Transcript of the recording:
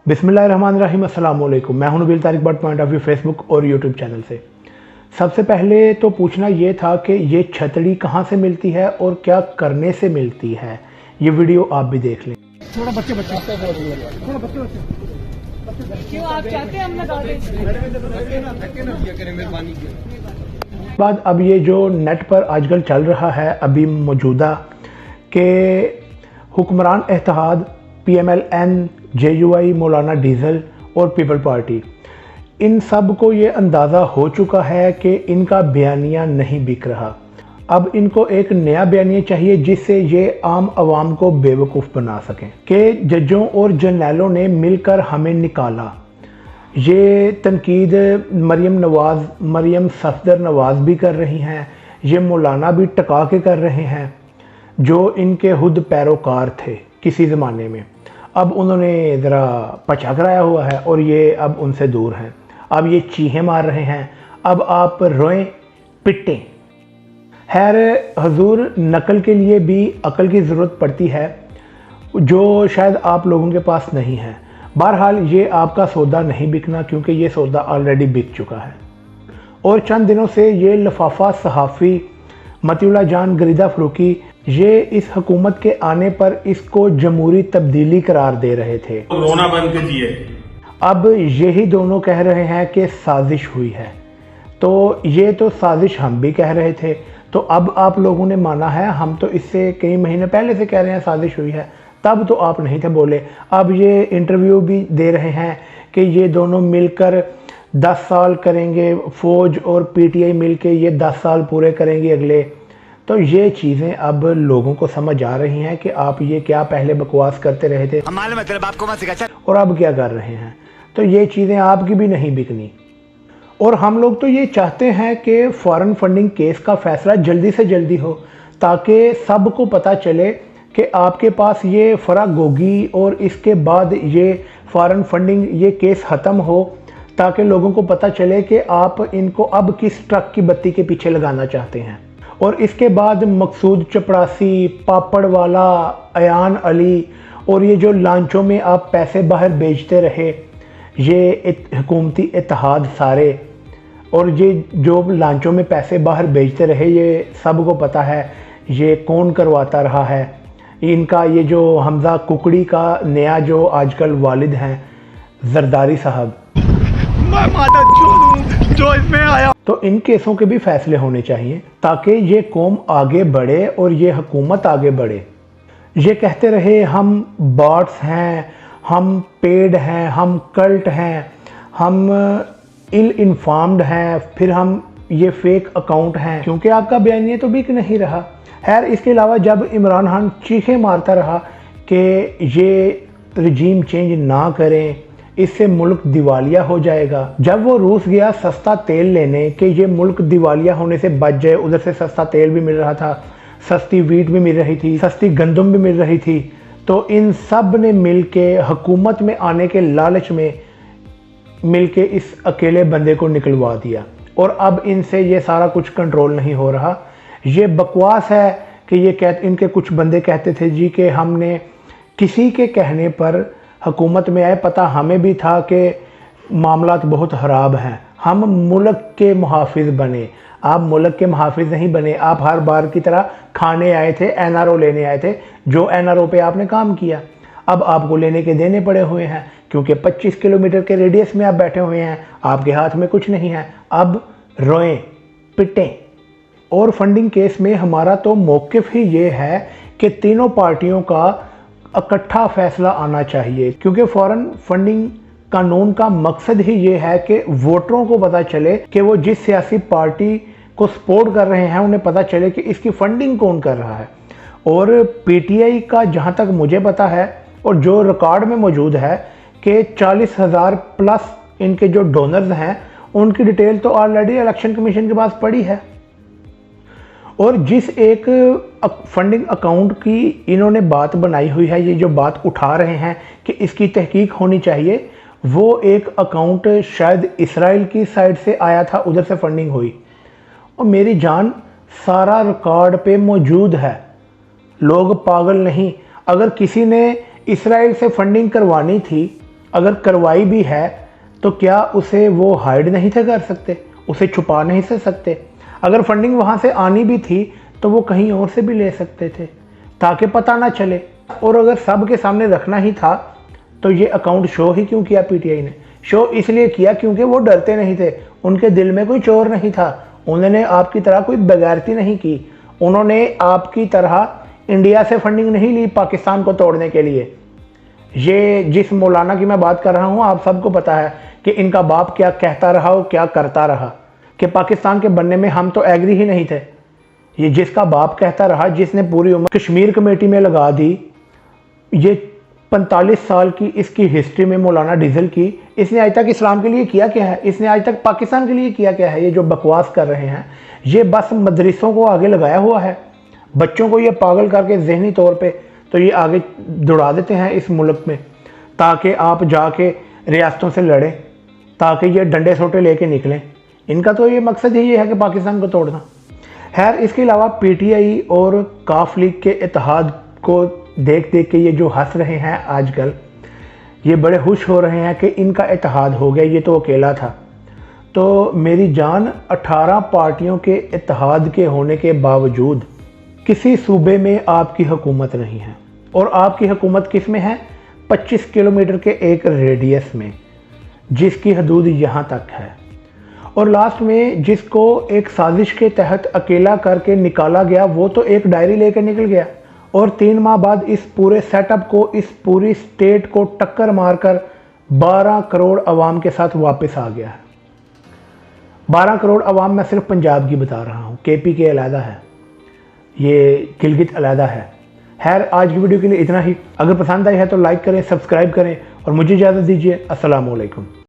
बिस्मिल्लाहिर्रहमानिर्रहीम, अस्सलाम वालेकुम। मैं हूं Nabeel Tariq but point of view Facebook और यूट्यूब चैनल से। सबसे पहले तो पूछना ये था कि ये छतड़ी कहां से मिलती है और क्या करने से मिलती है। ये वीडियो आप भी देख लें। थोड़ा बच्चे क्यों आप चाहते हैं हम बाद अब ये जो नेट पर आजकल चल रहा है अभी मौजूदा के हुक्मरान इत्तेहाद PMLN, JUI, मौलाना डीजल और पीपल पार्टी, इन सब को ये अंदाज़ा हो चुका है कि इनका बयानिया नहीं बिक रहा। अब इनको एक नया बयानिया चाहिए जिससे ये आम आवाम को बेवकूफ़ बना सकें कि जजों और जर्नैलों ने मिलकर हमें निकाला। ये तनकीद मरियम सफदर नवाज़ भी कर रही हैं, ये मौलाना भी टका के कर रहे हैं जो इनके खुद पैरोकार थे किसी ज़माने में। अब उन्होंने ज़रा पचा कराया हुआ है और ये अब उनसे दूर हैं। अब ये चीखें मार रहे हैं, अब आप रोएं पिटें। खैर हजूर, नकल के लिए भी अकल की ज़रूरत पड़ती है जो शायद आप लोगों के पास नहीं है। बहरहाल ये आपका सौदा नहीं बिकना क्योंकि ये सौदा ऑलरेडी बिक चुका है। और चंद दिनों से ये लफाफा सहाफ़ी मतीउल्लाह जान गरीदा फरूकी ये इस हुकूमत के आने पर इसको जमहूरी तब्दीली करार दे रहे थे। रोना बंद कीजिए। अब यही दोनों कह रहे हैं कि साजिश हुई है, तो ये तो साजिश हम भी कह रहे थे, तो अब आप लोगों ने माना है। हम तो इससे कई महीने पहले से कह रहे हैं साजिश हुई है, तब तो आप नहीं थे बोले। अब ये इंटरव्यू भी दे रहे हैं कि ये दोनों मिलकर 10 साल करेंगे, फौज और PTI मिलके ये 10 साल पूरे करेंगे अगले। तो ये चीज़ें अब लोगों को समझ आ रही हैं कि आप ये क्या पहले बकवास करते रहे थे और अब क्या कर रहे हैं। तो ये चीज़ें आपकी भी नहीं बिकनी। और हम लोग तो ये चाहते हैं कि फॉरेन फंडिंग केस का फैसला जल्दी से जल्दी हो ताकि सबको पता चले कि आपके पास ये फरागोगी और इसके बाद ये फॉरेन फंडिंग ये केस ख़त्म हो, ताकि लोगों को पता चले कि आप इनको अब किस ट्रक की बत्ती के पीछे लगाना चाहते हैं। और इसके बाद मकसूद चपड़ासी, पापड़ वाला, अयान अली और ये जो लांचों में आप पैसे बाहर बेचते रहे, ये हुकूमती इत्तेहाद सारे, और ये जो लांचों में पैसे बाहर बेचते रहे, ये सबको पता है ये कौन करवाता रहा है। इनका ये जो हमजा कुकड़ी का नया जो आजकल वालिद हैं जरदारी साहब, जो इसमें आया, तो इन केसों के भी फैसले होने चाहिए ताकि ये कौम आगे बढ़े और ये हुकूमत आगे बढ़े। ये कहते रहे हम बॉट्स हैं, हम पेड हैं, हम कल्ट हैं, हम इल इन्फॉर्म्ड हैं, फिर हम ये फेक अकाउंट हैं, क्योंकि आपका बयानिया तो बिक नहीं रहा। खैर इसके अलावा जब इमरान खान चीखें मारता रहा कि ये रजीम चेंज ना करें, इससे मुल्क दिवालिया हो जाएगा। जब वो रूस गया सस्ता तेल लेने कि ये मुल्क दिवालिया होने से बच जाए, उधर से सस्ता तेल भी मिल रहा था, सस्ती वीट भी मिल रही थी, सस्ती गंदम भी मिल रही थी, तो इन सब ने मिलके हुकूमत में आने के लालच में मिलके इस अकेले बंदे को निकलवा दिया। और अब इनसे ये सारा कुछ कंट्रोल नहीं हो रहा। ये बकवास है कि ये इनके कुछ बंदे कहते थे जी कि हमने किसी के कहने पर हुकूमत में आए, पता हमें भी था कि मामलात बहुत ख़राब हैं, हम मुल्क के मुहाफिज बने। आप मुल्क के मुहाफिज नहीं बने, आप हर बार की तरह खाने आए थे, NRO लेने आए थे, जो NRO पे आपने काम किया। अब आपको लेने के देने पड़े हुए हैं क्योंकि 25 किलोमीटर के रेडियस में आप बैठे हुए हैं, आपके हाथ में कुछ नहीं है। अब रोएं पिटें। और फंडिंग केस में हमारा तो मौक़िफ़ ही ये है कि तीनों पार्टियों का इकट्ठा फैसला आना चाहिए, क्योंकि फॉरेन फंडिंग कानून का मकसद ही ये है कि वोटरों को पता चले कि वो जिस सियासी पार्टी को सपोर्ट कर रहे हैं उन्हें पता चले कि इसकी फंडिंग कौन कर रहा है। और PTI का जहाँ तक मुझे पता है और जो रिकॉर्ड में मौजूद है कि 40,000 प्लस इनके जो डोनर्स हैं उनकी डिटेल तो ऑलरेडी इलेक्शन कमीशन के पास पड़ी है। और जिस एक फंडिंग अकाउंट की इन्होंने बात बनाई हुई है, ये जो बात उठा रहे हैं कि इसकी तहकीक होनी चाहिए, वो एक अकाउंट शायद इसराइल की साइड से आया था, उधर से फंडिंग हुई। और मेरी जान सारा रिकॉर्ड पे मौजूद है, लोग पागल नहीं। अगर किसी ने इसराइल से फंडिंग करवानी थी अगर करवाई भी है तो क्या उसे वो हाइड नहीं थे कर सकते, उसे छुपा नहीं से सकते? अगर फंडिंग वहाँ से आनी भी थी तो वो कहीं और से भी ले सकते थे ताकि पता ना चले। और अगर सब के सामने रखना ही था तो ये अकाउंट शो ही क्यों किया पीटीआई ने? शो इसलिए किया क्योंकि वो डरते नहीं थे, उनके दिल में कोई चोर नहीं था, उन्होंने आपकी तरह कोई बेगैरती नहीं की, उन्होंने आपकी तरह इंडिया से फंडिंग नहीं ली पाकिस्तान को तोड़ने के लिए। ये जिस मौलाना की मैं बात कर रहा हूँ आप सबको पता है कि इनका बाप क्या कहता रहा और क्या करता रहा कि पाकिस्तान के बनने में हम तो एग्री ही नहीं थे। ये जिसका बाप कहता रहा, जिसने पूरी उम्र कश्मीर कमेटी में लगा दी, ये 45 साल की इसकी हिस्ट्री में मौलाना डीजल की, इसने आज तक इस्लाम के लिए किया क्या है? इसने आज तक पाकिस्तान के लिए किया क्या है? ये जो बकवास कर रहे हैं ये बस मदरसों को आगे लगाया हुआ है, बच्चों को ये पागल करके जहनी तौर पे तो ये आगे दौड़ा देते हैं इस मुल्क में ताकि आप जाके रियासतों से लड़ें, ताकि ये डंडे सोटे लेके निकलें। इनका तो ये मकसद ही ये है कि पाकिस्तान को तोड़ना। खैर, इसके अलावा पीटीआई और काफ लीग के इत्तेहाद को देख देख के ये जो हंस रहे हैं आजकल, ये बड़े खुश हो रहे हैं कि इनका इत्तेहाद हो गया, ये तो अकेला था। तो मेरी जान, 18 पार्टियों के इत्तेहाद के होने के बावजूद किसी सूबे में आपकी हुकूमत नहीं है। और आपकी हुकूमत किस में है? 25 किलोमीटर के एक रेडियस में, जिसकी हदूद यहाँ तक है। और लास्ट में जिसको एक साजिश के तहत अकेला करके निकाला गया वो तो एक डायरी लेकर निकल गया और 3 माह बाद इस पूरे सेटअप को, इस पूरी स्टेट को टक्कर मारकर 12 करोड़ अवाम के साथ वापस आ गया है। 12 करोड़ अवाम मैं सिर्फ पंजाब की बता रहा हूँ, केपी के अलहदा है, ये गिलगित अलहदा है। खैर, आज की वीडियो के लिए इतना ही। अगर पसंद आई है तो लाइक करें, सब्सक्राइब करें और मुझे इजाज़त दीजिए। अस्सलाम वालेकुम।